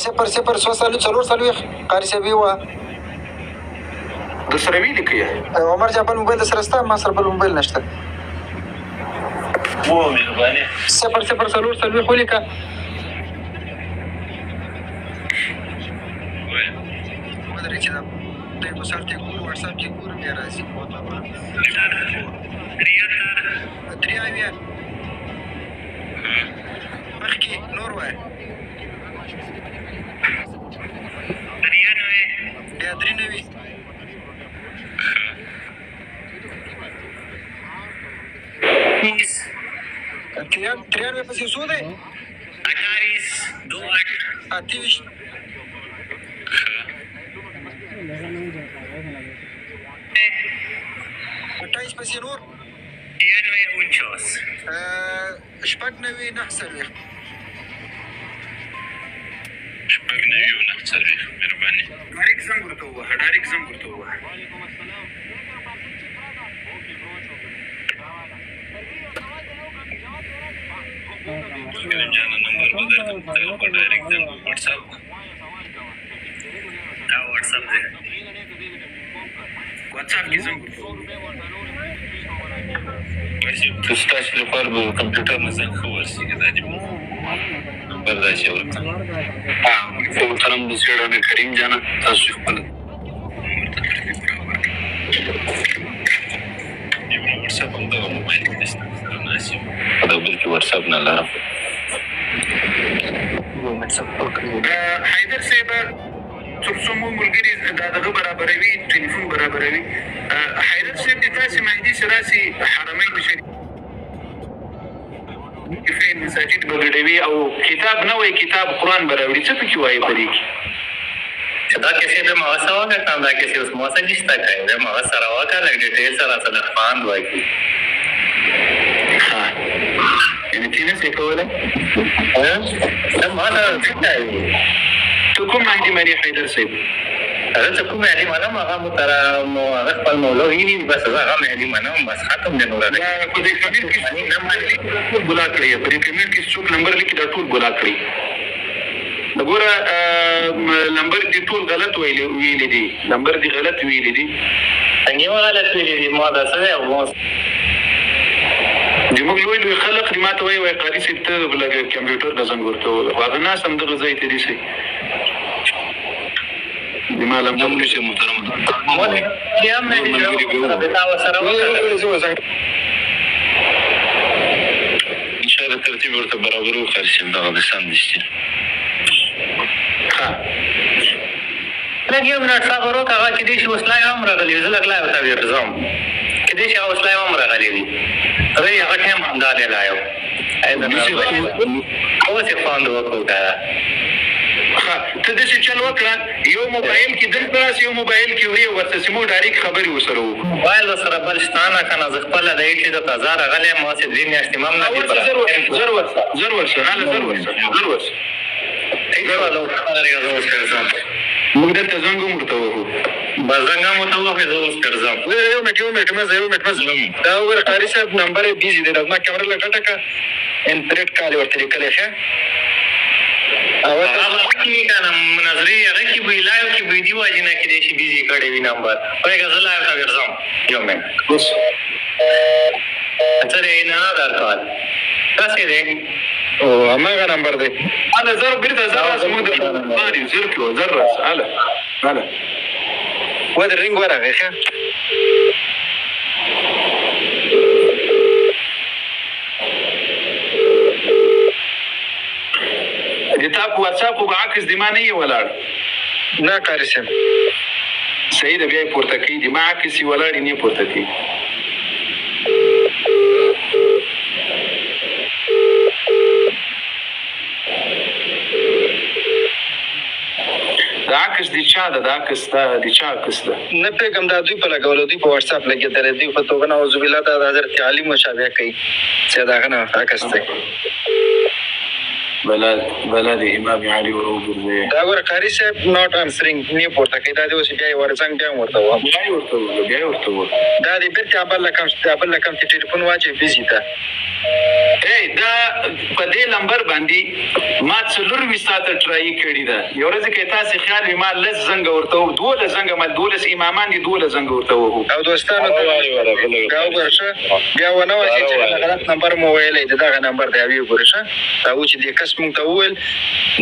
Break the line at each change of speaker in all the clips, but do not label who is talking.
صفر صفر څو څلوېښت قاري صاحب ووایه
در سره ویلي که
عمر جان بل موبایل در سره شته؟ ما سره بل موبایل نشته.
مهرباني
صفر صفر څلوېښت ولیکه. ودرې چې دی وسال کې ګورو واټساپ کې ګورو بیا راځي درې اویا مخکې نور وایه بیا درې نوي 93 پسې څو دی؟ 28 پسې نور شپږ نوي 9
مهرباني ډایرکټ زنګ ورته ووهه ملګري جانه نمبر به درکړم په ډایرکټ زنګ وټساپ دا وټساپ دی وټساپ کې زنګ ورته ستاسو لپاره به کمپیوټر نه زنګ ښه ورسېږي دا دې نمبر داسې ورکړم محترم د څېړنې کریم جانه تاسو خپل وټساپ هم دغه موبایل کې دی سره ناست یم په دغه بل کې وټساپ نه لرم حیدر صاحب تر څو مو ملګري دا دغه برابروي ټلیفون برابروي حیدر صاحب د تاسې مهدي چې راسي حرمین شریف فعل مساجد به ګډوي او کتاب نوی کتاب قرآن به راوړي څه پکې وایي په دې کې چې دا کیسې د ما سره وکړم دا کیسې اوس ما سره نشته کوي د ما سره وکړه لږ ډیټیل سره سره فاند وایي یعنې تی نشې کولی ما ته ته کوم مهدي منې حیدر صاحب هغه ته کوم مهدي منم هغه هغه خپل مولا ویني بس هغه مهدي منم بس ختم دی نور په دې کمنټ کې نمبر ټول بلاک کړی په دې کمنټ کې څوک نمبر لیکي دا ټول بلاک کړی وګوره نمبر دې ټول غلط ویلي دي نمبر دې غلط ویلي دي څنګه غلط ویلي دي ما دا څه دی زموږ لوی خلک دې ما ته وایي قاري صاحب ته لږ کمپیوټر نه زنګ ورته ووهه هغه ناست همدغه ځای ته دي صحیح بما لم تملك محترم ان شاء الله ترتیب ورته برابر وخرڅیم دغه د سمدستي لږ یو منټ صبر وکړه هغه کېدای شي اوس لا یې هم راغلي زه لږ لا ورته ورځم کېدای شي هغه اوس لا یې هم راغلي دي هغه یې هغه ټایم همدا دی لا یو اوس یې فاند وکړو که ته داسې چل وکړه یو موبایل کې دلته راسي یو موبایل کې وړې ورته سیمو ډایرکټ خبرې ورسره وکړو موبایل ورسره بل شته نه که نه زه خپله د ایټلي د تازه راغلی یم هسې 2 میاشتې هم نه دي زر ورشه موږ دلته زنګ هم ورته وهو بس زنګ هم ورته ووهې زه اوس درځم یو منټ دا وګوره قاري صاحب نمبر یې بیزي دی زما کیمره له ګټه که انټرنټ کال یې ورته لیکلی ښه هغه کې که نه مناظرې هغه کې به یې لایو کې به یې دي واجنه کېدای شي بیزي کړی وي نمبر پوهېږه زه لایو ته ګرځم یو منټ څه دی نه درکال داسې دی هماغه نمبر دی هله زر بېرته زر راسه موږ زر کړو زر راسه هله ودې رینګ ورغی ښه د تا په واتساپ خو به عکس د ما نه یې ولاړ نه قاري صاحب صحیح ده بیا یې پورته کوي د ما عکس یې ولاړ یې نه یې پورته کوي دا عکس د چا ده دا عکس د چا عکس ده نه پوهېږم دا دوی په لګولو دوی په وټساپ لګېدلی دوی په توګه نعوذ بالله دا د حضرت علي مشابه کوي چې د هغه نه عکس دی بلا د امام علي وروګرځي
دا ګوره قاري صاحب ناٹ انسرینګ نه پورته کوي دا د اوس بیا ورڅنګ بیا ورته و
بیا ورته
دا د بیرته بل کم ته ټلیفون واچي بيزي تا
دا په دې نمبر باندې ما څلور وساته ټرای کړی دا یو ورځ کې تاسو خیال ما لز زنګ ورته دوله زنګ ما دولس امامان دي دوله زنګ ورته وو او
دوستانو ته دا ورشه بیا ونه وایي چې غلط نمبر مو ویلې دا نمبر دی بیا ورشه او چې د کس مونږ ته وویل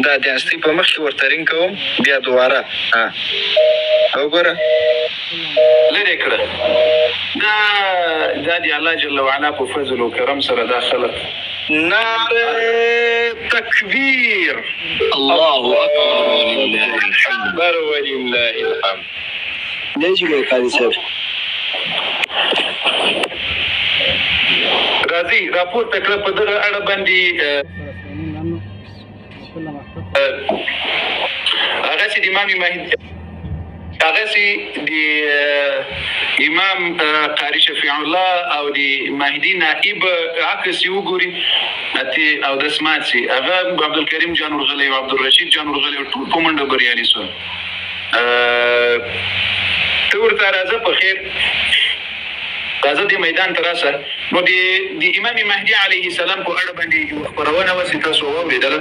دا د اصلي په مخ کې ورته رینګ کوم بیا دواره او ګوره
لري کړه دا دی الله جل وعلا په فضل او کرم سره دا خلق
نعره تکبیر
الله اکبر ولله الحمد
نجي قاضي صاحب
راځي راپور تکړه په دغه اړه باندې هغه چې د امام مهدي هغه چې د امام قاری شفیع الله او د مهدي نائب عکس یو ګوري اته او د سماعتي هغه عبدالکریم جانورغلی او عبدالرشید جانورغلی ټول په منډه بریالي سو ته ورته راځه په خیر راځه د میدان تراسه نو د امام مهدي علیه السلام په اړه باندې خبرونه وسې تاسو واوریدل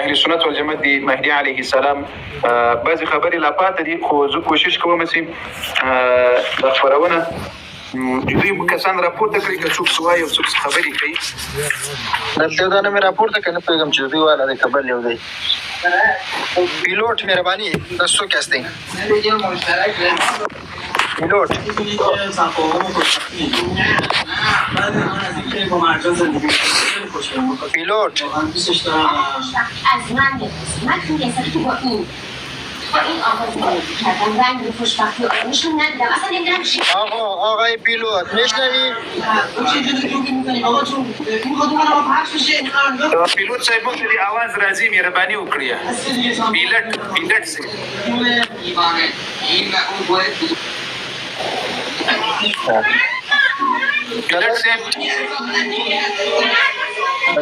اهل سنت والجماعت د مهدي علیه السلام بعض خبرې لا پاتې دي خو زه کوشش کوم چې د خبرونه دوی کسان راپورته کړي چې څوک سوای او څوک خبرې کوي
دلته دا نه مې راپورته کنه پیغام چې دوی والا د خبر لیو دی پیلوټ مهرباني دسو کاسټینګ پیلوټ پیلوټ آقای پیلوت میشنوی؟
پیلوت صاحب مو ته आवाज راځي مهرباني وکړئ پیلوټ سي پیلوټ صاحب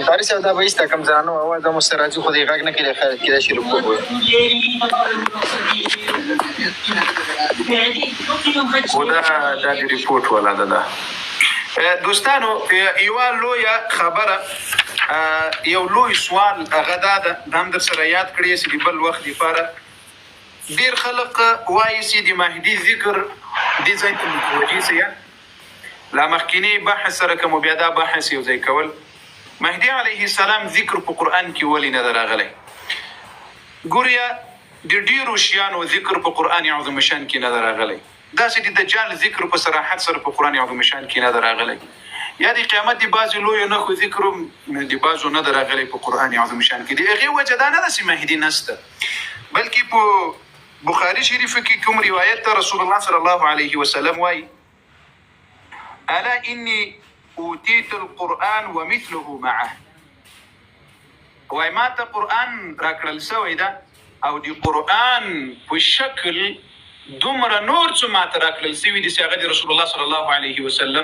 قاری صاحب دا به ایسته کم ځانو اواز مو سره راځي خو دې غږ نه کړي خیر کړي شروع کوو
خدا دا د ریپورت ولا ده دوستانو یو لوی خبره یو لوی سوال غدا د هم در سره یاد کړی چې بل وخت لپاره ډیر خلک وایي چې د مهدي ذکر د ځای ته متوجي سي لا مخکینی بحث سره کوم بیا دا بحث یو ځای کول مهدي علیه السلام ذکر په قران کې ولی نه راغلی ګوریا د ډیرو شیانو ذکر په قران عظیم شان کې نه راغلی دا چې د دجال ذکر په صراحت سره په قران عظیم شان کې نه راغلی یا د قیامت دی بازي لوی نه خو ذکر دی بازو نه راغلی په قران عظیم شان کې دی هغه وجه دا نه چې مهدي نسته بلکې په بخاری شریف کې کوم روایت ته رسول الله صلی الله علیه وسلم وايي الا اني اوتيت القرآن ومثله معه وای ما ته قرآن راکړل شوی دا او دی قرآن په شکل دومره نور څه ما ته راکړل شوی دی چې هغه رسول الله صلی الله علیه وسلم